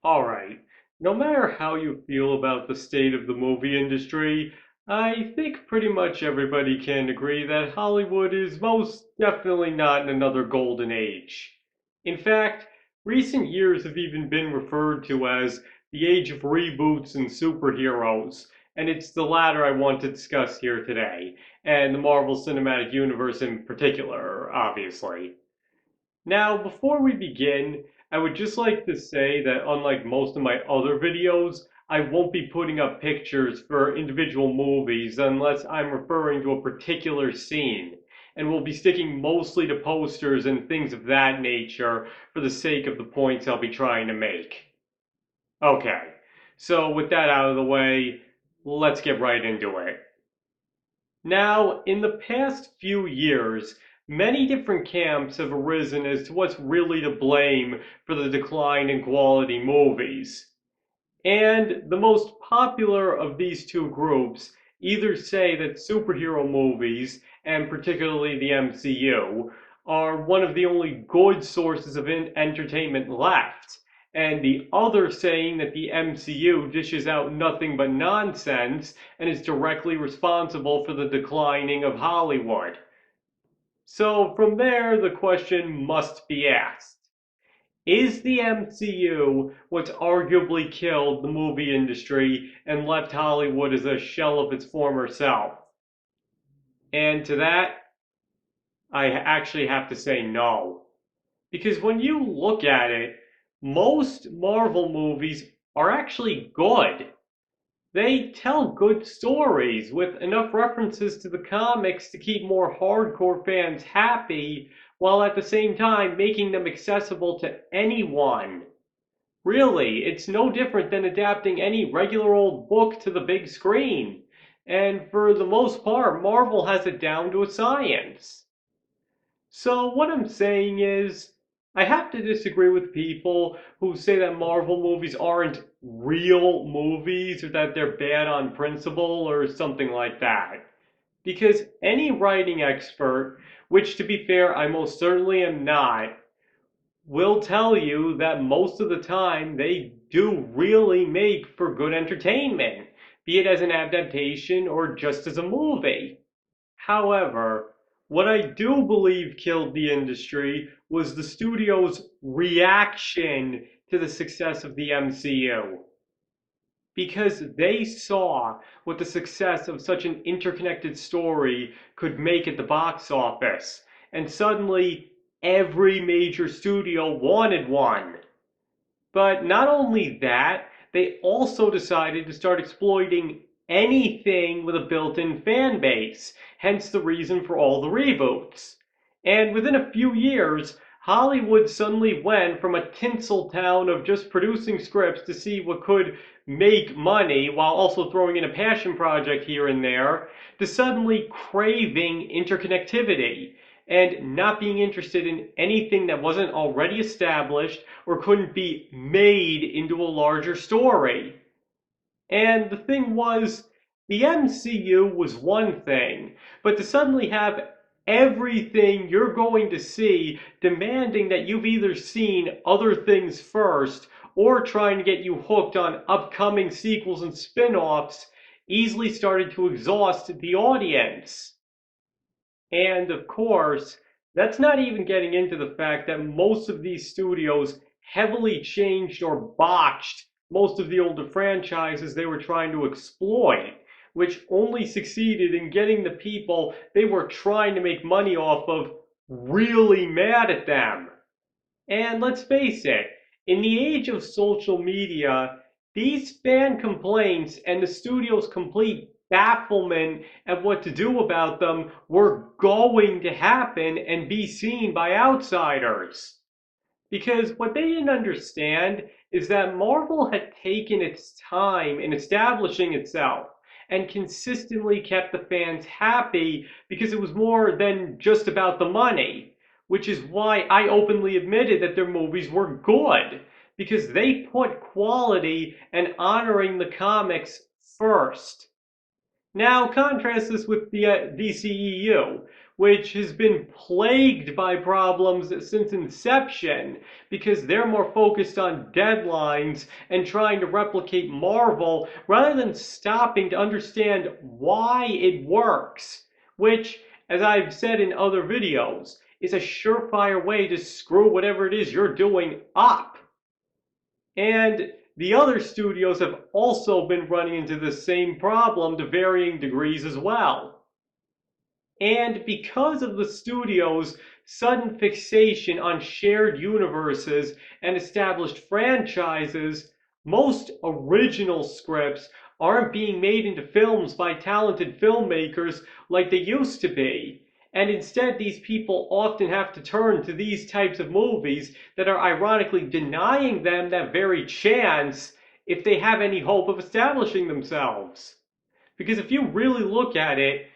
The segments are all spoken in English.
Alright, no matter how you feel about the state of the movie industry, I think pretty much everybody can agree that Hollywood is most definitely not in another golden age. In fact, recent years have even been referred to as the age of reboots and superheroes, and it's the latter I want to discuss here today, and the Marvel Cinematic Universe in particular, obviously. Now, before we begin, I would just like to say that unlike most of my other videos, I won't be putting up pictures for individual movies unless I'm referring to a particular scene, and will be sticking mostly to posters and things of that nature for the sake of the points I'll be trying to make. Okay, so with that out of the way, let's get right into it. Now, in the past few years, many different camps have arisen as to what's really to blame for the decline in quality movies. And the most popular of these two groups either say that superhero movies, and particularly the MCU, are one of the only good sources of entertainment left, and the other saying that the MCU dishes out nothing but nonsense and is directly responsible for the declining of Hollywood. So from there, the question must be asked. Is the MCU what's arguably killed the movie industry and left Hollywood as a shell of its former self? And to that, I actually have to say no. Because when you look at it, most Marvel movies are actually good. They tell good stories with enough references to the comics to keep more hardcore fans happy, while at the same time making them accessible to anyone. Really, it's no different than adapting any regular old book to the big screen. And for the most part, Marvel has it down to a science. So what I'm saying is, I have to disagree with people who say that Marvel movies aren't real movies or that they're bad on principle or something like that. Because any writing expert, which to be fair, I most certainly am not, will tell you that most of the time they do really make for good entertainment, be it as an adaptation or just as a movie. However, what I do believe killed the industry was the studio's reaction to the success of the MCU. Because they saw what the success of such an interconnected story could make at the box office, and suddenly every major studio wanted one. But not only that, they also decided to start exploiting anything with a built-in fan base, hence the reason for all the reboots. And within a few years, Hollywood suddenly went from a tinsel town of just producing scripts to see what could make money while also throwing in a passion project here and there, to suddenly craving interconnectivity and not being interested in anything that wasn't already established or couldn't be made into a larger story. And the thing was, the MCU was one thing, but to suddenly have everything you're going to see demanding that you've either seen other things first or trying to get you hooked on upcoming sequels and spin offs easily started to exhaust the audience. And of course, that's not even getting into the fact that most of these studios heavily changed or botched most of the older franchises they were trying to exploit, which only succeeded in getting the people they were trying to make money off of really mad at them. And let's face it, in the age of social media, these fan complaints and the studio's complete bafflement at what to do about them were going to happen and be seen by outsiders. Because what they didn't understand is that Marvel had taken its time in establishing itself and consistently kept the fans happy because it was more than just about the money, which is why I openly admitted that their movies were good because they put quality and honoring the comics first. Now, contrast this with the DCEU, which has been plagued by problems since inception because they're more focused on deadlines and trying to replicate Marvel rather than stopping to understand why it works, which, as I've said in other videos, is a surefire way to screw whatever it is you're doing up. And the other studios have also been running into the same problem to varying degrees as well. And because of the studio's sudden fixation on shared universes and established franchises, most original scripts aren't being made into films by talented filmmakers like they used to be. And instead, these people often have to turn to these types of movies that are ironically denying them that very chance if they have any hope of establishing themselves. Because if you really look at it,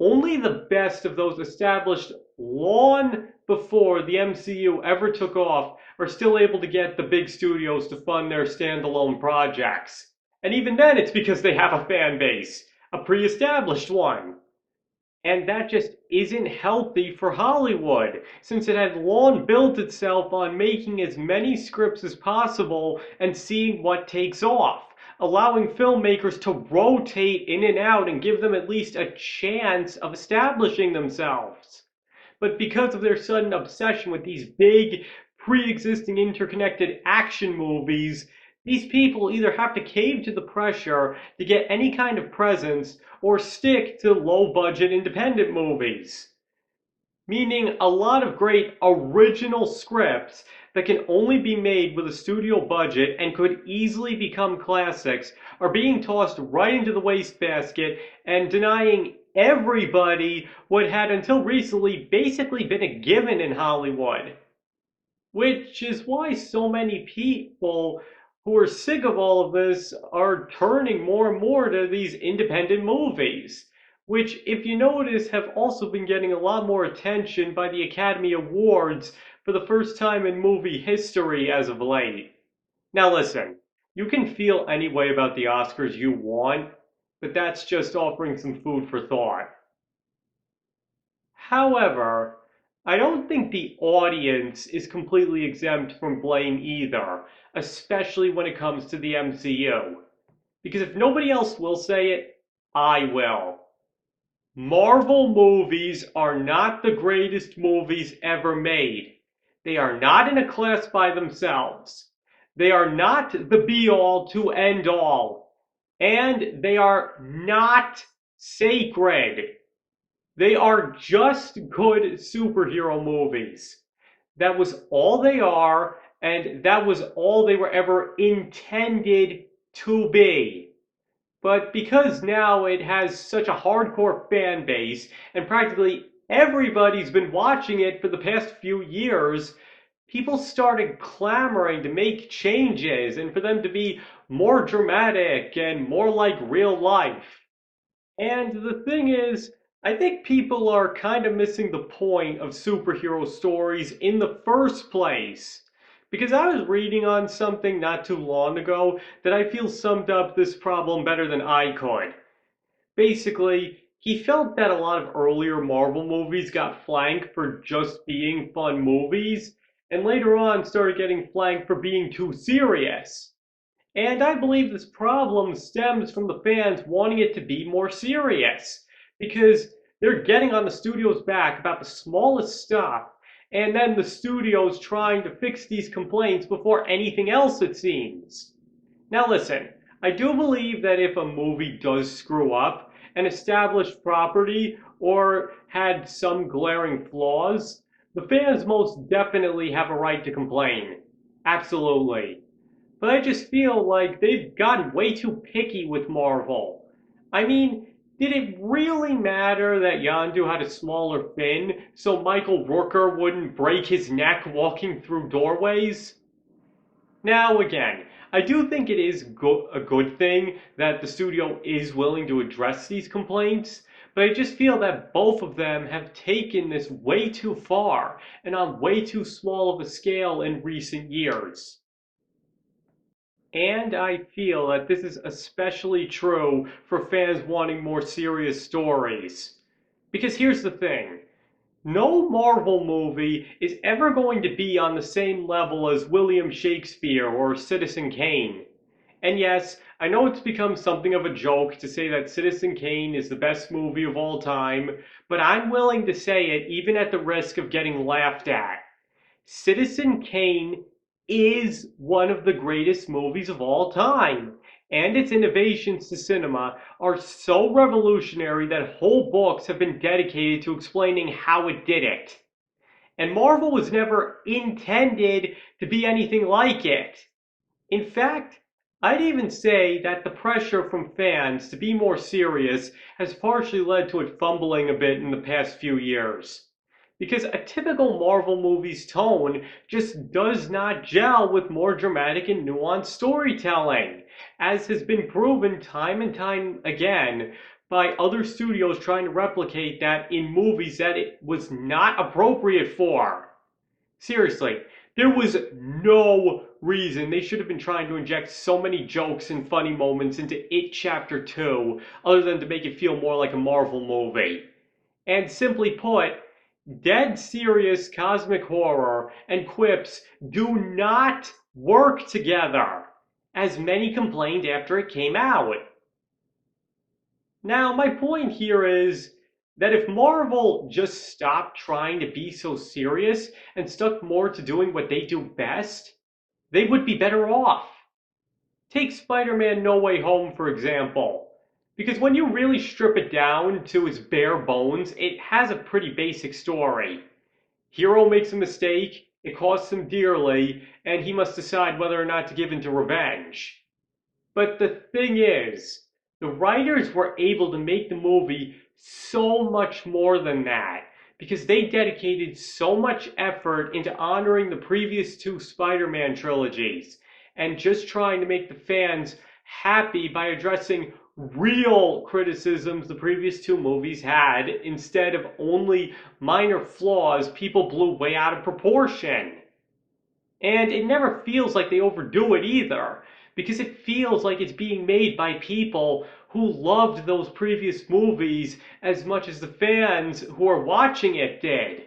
only the best of those established long before the MCU ever took off are still able to get the big studios to fund their standalone projects. And even then, it's because they have a fan base, a pre established one. And that just isn't healthy for Hollywood, since it had long built itself on making as many scripts as possible and seeing what takes off, allowing filmmakers to rotate in and out and give them at least a chance of establishing themselves. But because of their sudden obsession with these big, pre-existing interconnected action movies, these people either have to cave to the pressure to get any kind of presence or stick to low-budget independent movies. Meaning a lot of great original scripts that can only be made with a studio budget and could easily become classics are being tossed right into the wastebasket and denying everybody what had until recently basically been a given in Hollywood. Which is why so many people who are sick of all of this are turning more and more to these independent movies, which, if you notice, have also been getting a lot more attention by the Academy Awards for the first time in movie history as of late. Now, listen, you can feel any way about the Oscars you want, but that's just offering some food for thought. However, I don't think the audience is completely exempt from blame either, especially when it comes to the MCU. Because if nobody else will say it, I will. Marvel movies are not the greatest movies ever made. They are not in a class by themselves. They are not the be all to end all. And they are not sacred. They are just good superhero movies. That was all they are, and that was all they were ever intended to be. But because now it has such a hardcore fan base, and practically everybody's been watching it for the past few years, people started clamoring to make changes and for them to be more dramatic and more like real life. And the thing is, I think people are kind of missing the point of superhero stories in the first place. Because I was reading on something not too long ago that I feel summed up this problem better than I could. Basically, he felt that a lot of earlier Marvel movies got flanked for just being fun movies, and later on started getting flanked for being too serious. And I believe this problem stems from the fans wanting it to be more serious, because they're getting on the studio's back about the smallest stuff, and then the studio's trying to fix these complaints before anything else, it seems. Now listen, I do believe that if a movie does screw up, an established property, or had some glaring flaws, the fans most definitely have a right to complain. Absolutely. But I just feel like they've gotten way too picky with Marvel. I mean, did it really matter that Yondu had a smaller fin so Michael Rooker wouldn't break his neck walking through doorways? Now, again, I do think it is a good thing that the studio is willing to address these complaints, but I just feel that both of them have taken this way too far and on way too small of a scale in recent years. And I feel that this is especially true for fans wanting more serious stories. Because here's the thing. No Marvel movie is ever going to be on the same level as William Shakespeare or Citizen Kane. And yes, I know it's become something of a joke to say that Citizen Kane is the best movie of all time, but I'm willing to say it even at the risk of getting laughed at. Citizen Kane is one of the greatest movies of all time, and its innovations to cinema are so revolutionary that whole books have been dedicated to explaining how it did it. And Marvel was never intended to be anything like it. In fact, I'd even say that the pressure from fans to be more serious has partially led to it fumbling a bit in the past few years. Because a typical Marvel movie's tone just does not gel with more dramatic and nuanced storytelling, as has been proven time and time again by other studios trying to replicate that in movies that it was not appropriate for. Seriously, there was no reason they should have been trying to inject so many jokes and funny moments into It Chapter 2 other than to make it feel more like a Marvel movie. And simply put, dead serious cosmic horror and quips do not work together, as many complained after it came out. Now, my point here is that if Marvel just stopped trying to be so serious and stuck more to doing what they do best, they would be better off. Take Spider-Man No Way Home, for example. Because when you really strip it down to its bare bones, it has a pretty basic story. Hero makes a mistake, it costs him dearly, and he must decide whether or not to give in to revenge. But the thing is, the writers were able to make the movie so much more than that because they dedicated so much effort into honoring the previous two Spider-Man trilogies and just trying to make the fans happy by addressing real criticisms the previous two movies had instead of only minor flaws people blew way out of proportion. And it never feels like they overdo it either, because it feels like it's being made by people who loved those previous movies as much as the fans who are watching it did.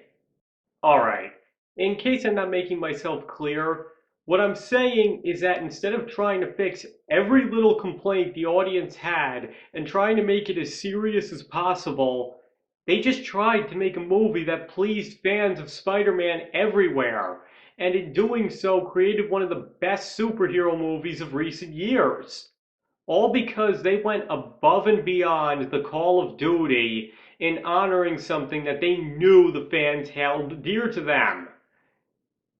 Alright, in case I'm not making myself clear, what I'm saying is that instead of trying to fix every little complaint the audience had and trying to make it as serious as possible, they just tried to make a movie that pleased fans of Spider-Man everywhere, and in doing so created one of the best superhero movies of recent years. All because they went above and beyond the Call of Duty in honoring something that they knew the fans held dear to them.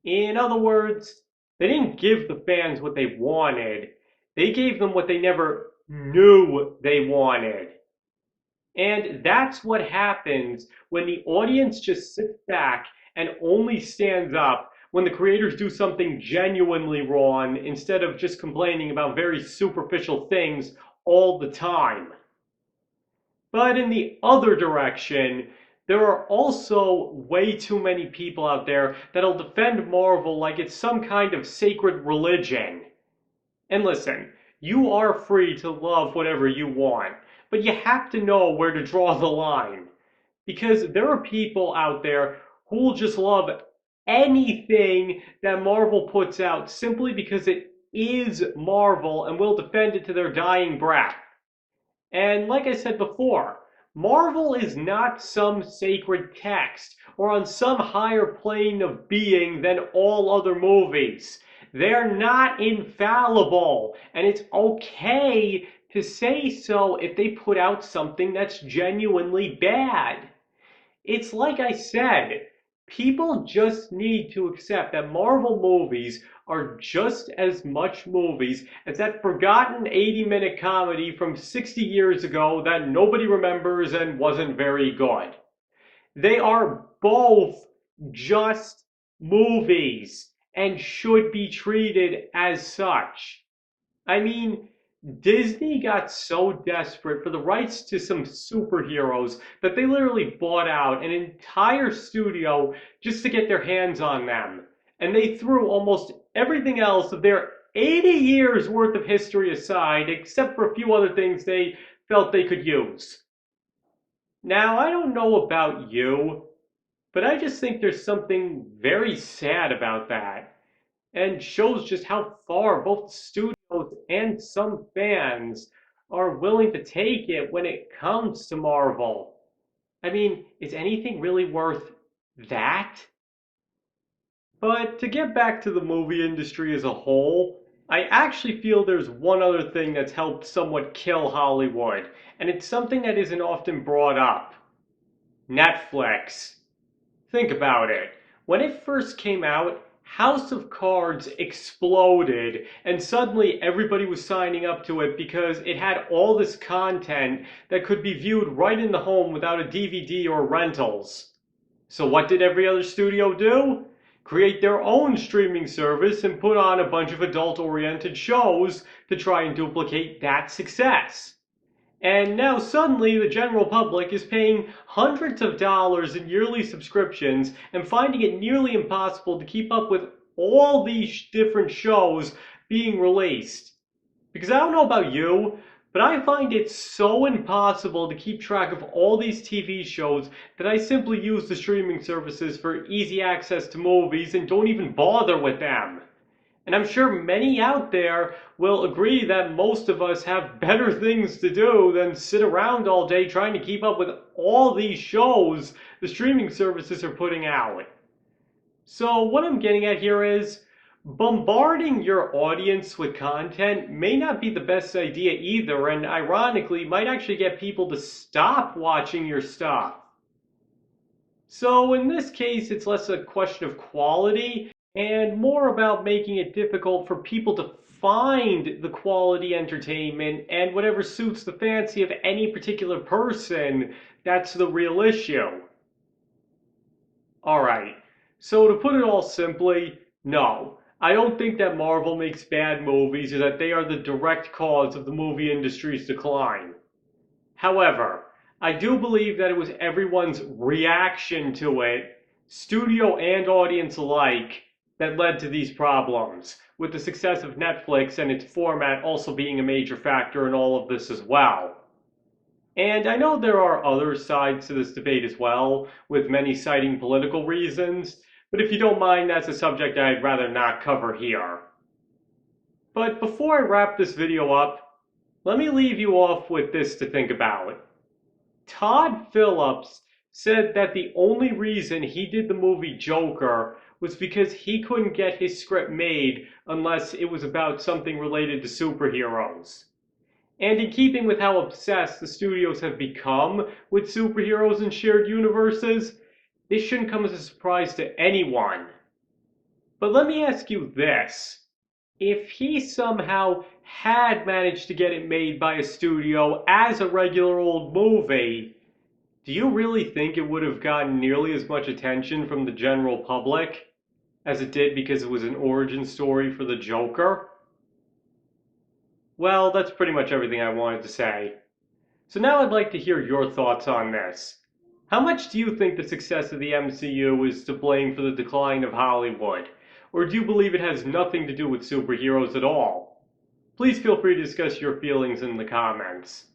In other words, they didn't give the fans what they wanted, they gave them what they never knew they wanted. And that's what happens when the audience just sits back and only stands up when the creators do something genuinely wrong instead of just complaining about very superficial things all the time. But in the other direction, there are also way too many people out there that'll defend Marvel like it's some kind of sacred religion. And listen, you are free to love whatever you want, but you have to know where to draw the line. Because there are people out there who will just love anything that Marvel puts out simply because it is Marvel and will defend it to their dying breath. And like I said before, Marvel is not some sacred text or on some higher plane of being than all other movies. They're not infallible, and it's okay to say so if they put out something that's genuinely bad. It's like I said, people just need to accept that Marvel movies are just as much movies as that forgotten 80-minute comedy from 60 years ago that nobody remembers and wasn't very good. They are both just movies and should be treated as such. I mean, Disney got so desperate for the rights to some superheroes that they literally bought out an entire studio just to get their hands on them. And they threw almost everything else of their 80 years worth of history aside, except for a few other things they felt they could use. Now, I don't know about you, But I just think there's something very sad about that, and shows just how far both studios and some fans are willing to take it when it comes to Marvel. I mean, is anything really worth that? But to get back to the movie industry as a whole, I actually feel there's one other thing that's helped somewhat kill Hollywood, and it's something that isn't often brought up. Netflix. Think about it. When it first came out, House of Cards exploded, and suddenly everybody was signing up to it because it had all this content that could be viewed right in the home without a DVD or rentals. So what did every other studio do? Create their own streaming service and put on a bunch of adult-oriented shows to try and duplicate that success. And now suddenly the general public is paying hundreds of dollars in yearly subscriptions and finding it nearly impossible to keep up with all these different shows being released. Because I don't know about you, but I find it so impossible to keep track of all these TV shows that I simply use the streaming services for easy access to movies and don't even bother with them. And I'm sure many out there will agree that most of us have better things to do than sit around all day trying to keep up with all these shows the streaming services are putting out. So what I'm getting at here is bombarding your audience with content may not be the best idea either, and ironically might actually get people to stop watching your stuff. So in this case, it's less a question of quality and more about making it difficult for people to find the quality entertainment and whatever suits the fancy of any particular person. That's the real issue. Alright, so to put it all simply, no. I don't think that Marvel makes bad movies or that they are the direct cause of the movie industry's decline. However, I do believe that it was everyone's reaction to it, studio and audience alike, that led to these problems, with the success of Netflix and its format also being a major factor in all of this as well. And I know there are other sides to this debate as well, with many citing political reasons, but if you don't mind, that's a subject I'd rather not cover here. But before I wrap this video up, let me leave you off with this to think about. Todd Phillips said that the only reason he did the movie Joker was because he couldn't get his script made unless it was about something related to superheroes. And in keeping with how obsessed the studios have become with superheroes and shared universes, this shouldn't come as a surprise to anyone. But let me ask you this. If he somehow had managed to get it made by a studio as a regular old movie, do you really think it would have gotten nearly as much attention from the general public as it did because it was an origin story for the Joker? Well, that's pretty much everything I wanted to say. So now I'd like to hear your thoughts on this. How much do you think the success of the MCU is to blame for the decline of Hollywood? Or do you believe it has nothing to do with superheroes at all? Please feel free to discuss your feelings in the comments.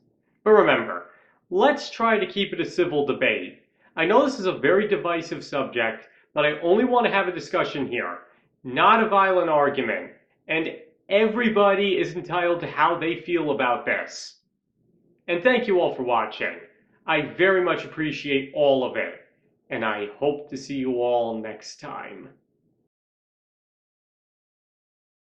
But remember, let's try to keep it a civil debate. I know this is a very divisive subject, but I only want to have a discussion here, not a violent argument. And everybody is entitled to how they feel about this. And thank you all for watching. I very much appreciate all of it. And I hope to see you all next time.